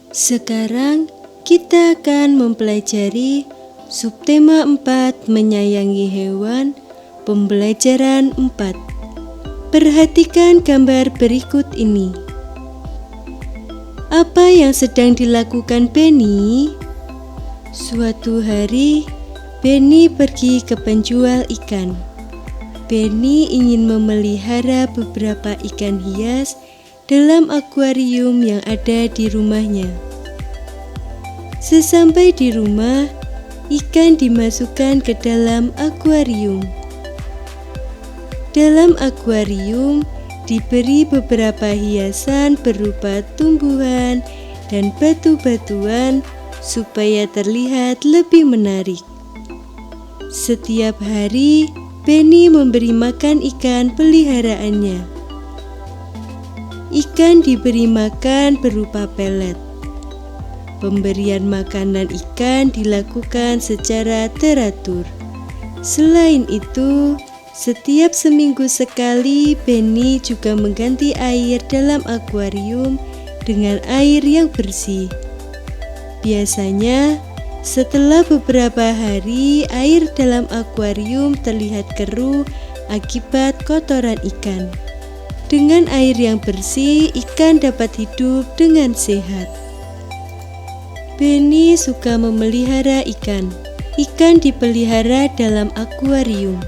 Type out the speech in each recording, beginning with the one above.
Sekarang kita akan mempelajari subtema 4 menyayangi hewan, pembelajaran 4. Perhatikan gambar berikut ini. Apa yang sedang dilakukan Benny? Suatu hari, Benny pergi ke penjual ikan. Benny ingin memelihara beberapa ikan hias dalam akuarium yang ada di rumahnya. Sesampai di rumah, ikan dimasukkan ke dalam akuarium. Dalam akuarium diberi beberapa hiasan berupa tumbuhan dan batu-batuan supaya terlihat lebih menarik. Setiap hari, Benny memberi makan ikan peliharaannya. Ikan diberi makan berupa pelet. Pemberian makanan ikan dilakukan secara teratur. Selain itu, setiap seminggu sekali Benny juga mengganti air dalam akuarium dengan air yang bersih. Biasanya, setelah beberapa hari, air dalam akuarium terlihat keruh akibat kotoran ikan. Dengan air yang bersih, ikan dapat hidup dengan sehat. Benny suka memelihara ikan. Ikan dipelihara dalam akuarium.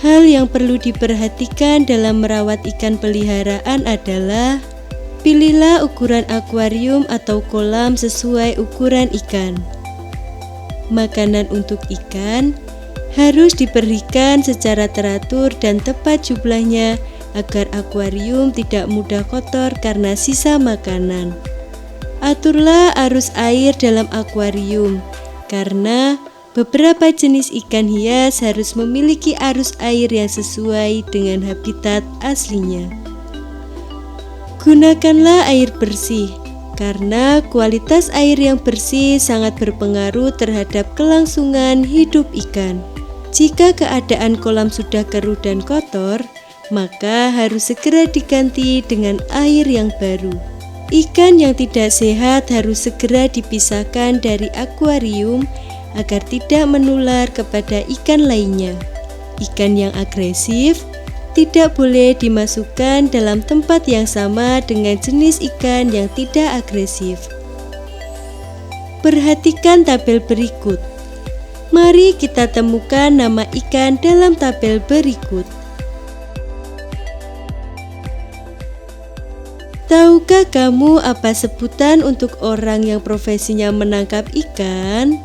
Hal yang perlu diperhatikan dalam merawat ikan peliharaan adalah pilihlah ukuran akuarium atau kolam sesuai ukuran ikan. Makanan untuk ikan harus diberikan secara teratur dan tepat jumlahnya agar akuarium tidak mudah kotor karena sisa makanan. Aturlah arus air dalam akuarium karena beberapa jenis ikan hias harus memiliki arus air yang sesuai dengan habitat aslinya. Gunakanlah air bersih karena kualitas air yang bersih sangat berpengaruh terhadap kelangsungan hidup ikan. Jika keadaan kolam sudah keruh dan kotor, maka harus segera diganti dengan air yang baru. Ikan yang tidak sehat harus segera dipisahkan dari akuarium agar tidak menular kepada ikan lainnya. Ikan yang agresif tidak boleh dimasukkan dalam tempat yang sama dengan jenis ikan yang tidak agresif. Perhatikan tabel berikut. Mari kita temukan nama ikan dalam tabel berikut. Tahukah kamu apa sebutan untuk orang yang profesinya menangkap ikan?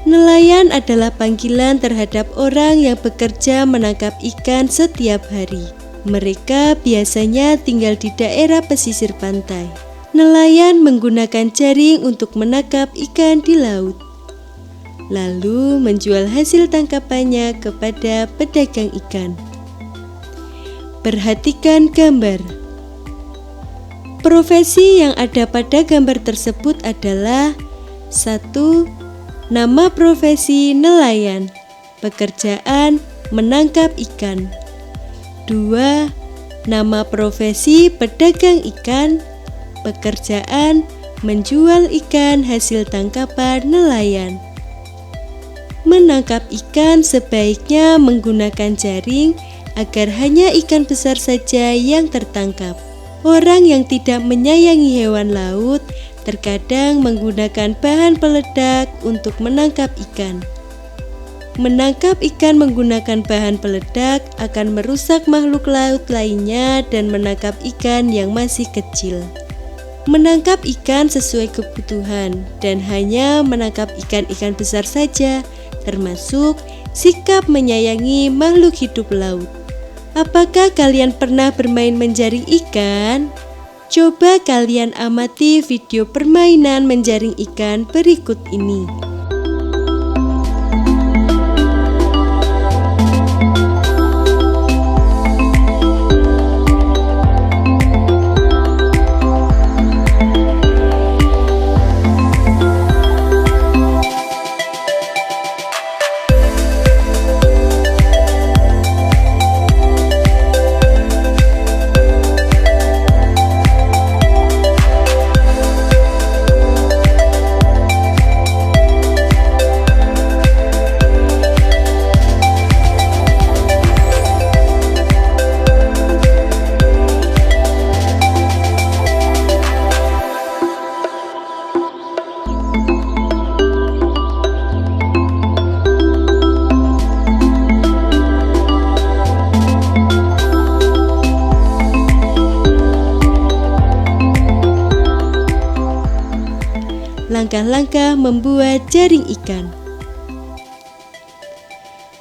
Nelayan adalah panggilan terhadap orang yang bekerja menangkap ikan setiap hari. Mereka biasanya tinggal di daerah pesisir pantai. Nelayan menggunakan jaring untuk menangkap ikan di laut, lalu menjual hasil tangkapannya kepada pedagang ikan. Perhatikan gambar. Profesi yang ada pada gambar tersebut adalah 1. Nama profesi nelayan, pekerjaan menangkap ikan. 2. Nama profesi pedagang ikan, pekerjaan menjual ikan hasil tangkapan nelayan. Menangkap ikan sebaiknya menggunakan jaring agar hanya ikan besar saja yang tertangkap. Orang yang tidak menyayangi hewan laut terkadang menggunakan bahan peledak untuk menangkap ikan. Menangkap ikan menggunakan bahan peledak akan merusak makhluk laut lainnya dan menangkap ikan yang masih kecil. Menangkap ikan sesuai kebutuhan dan hanya menangkap ikan-ikan besar saja, termasuk sikap menyayangi makhluk hidup laut. Apakah kalian pernah bermain menjaring ikan? Coba kalian amati video permainan menjaring ikan berikut ini. langkah-langkah membuat jaring ikan.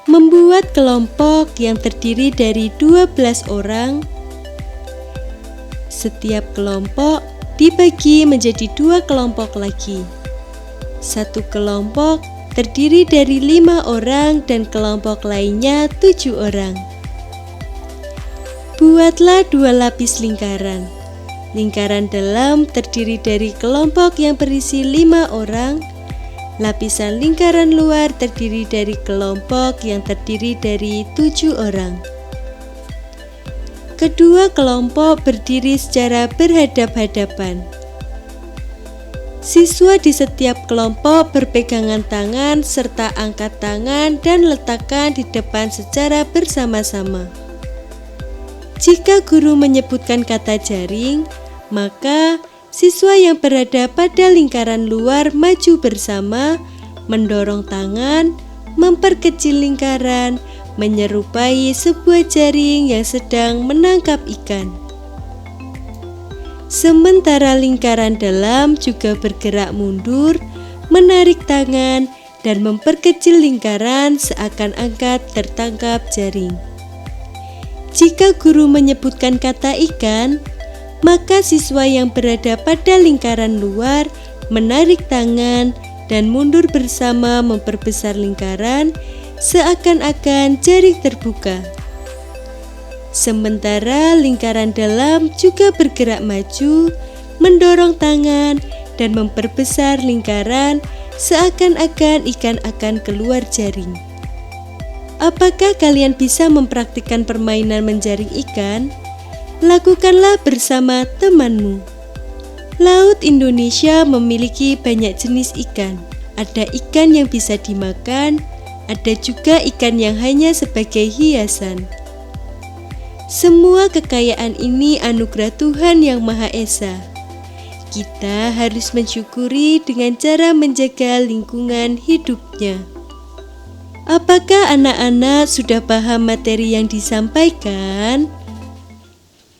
Membuat kelompok yang terdiri dari 12 orang. Setiap kelompok dibagi menjadi 2 kelompok lagi. Satu kelompok terdiri dari 5 orang dan kelompok lainnya 7 orang. Buatlah 2 lapis lingkaran. Lingkaran dalam terdiri dari kelompok yang berisi 5 orang. Lapisan lingkaran luar terdiri dari kelompok yang terdiri dari 7 orang. Kedua kelompok berdiri secara berhadap-hadapan. Siswa di setiap kelompok berpegangan tangan serta angkat tangan dan letakkan di depan secara bersama-sama. Jika guru menyebutkan kata jaring, maka siswa yang berada pada lingkaran luar maju bersama, mendorong tangan, memperkecil lingkaran, menyerupai sebuah jaring yang sedang menangkap ikan. Sementara lingkaran dalam juga bergerak mundur, menarik tangan, dan memperkecil lingkaran seakan-akan tertangkap jaring. Jika guru menyebutkan kata ikan, maka siswa yang berada pada lingkaran luar menarik tangan dan mundur bersama memperbesar lingkaran seakan-akan jaring terbuka. Sementara lingkaran dalam juga bergerak maju, mendorong tangan dan memperbesar lingkaran seakan-akan ikan akan keluar jaring. Apakah kalian bisa mempraktikkan permainan menjaring ikan? Lakukanlah bersama temanmu. Laut Indonesia memiliki banyak jenis ikan. Ada ikan yang bisa dimakan, ada juga ikan yang hanya sebagai hiasan. Semua kekayaan ini anugerah Tuhan Yang Maha Esa. Kita harus mensyukuri dengan cara menjaga lingkungan hidupnya. Apakah anak-anak sudah paham materi yang disampaikan?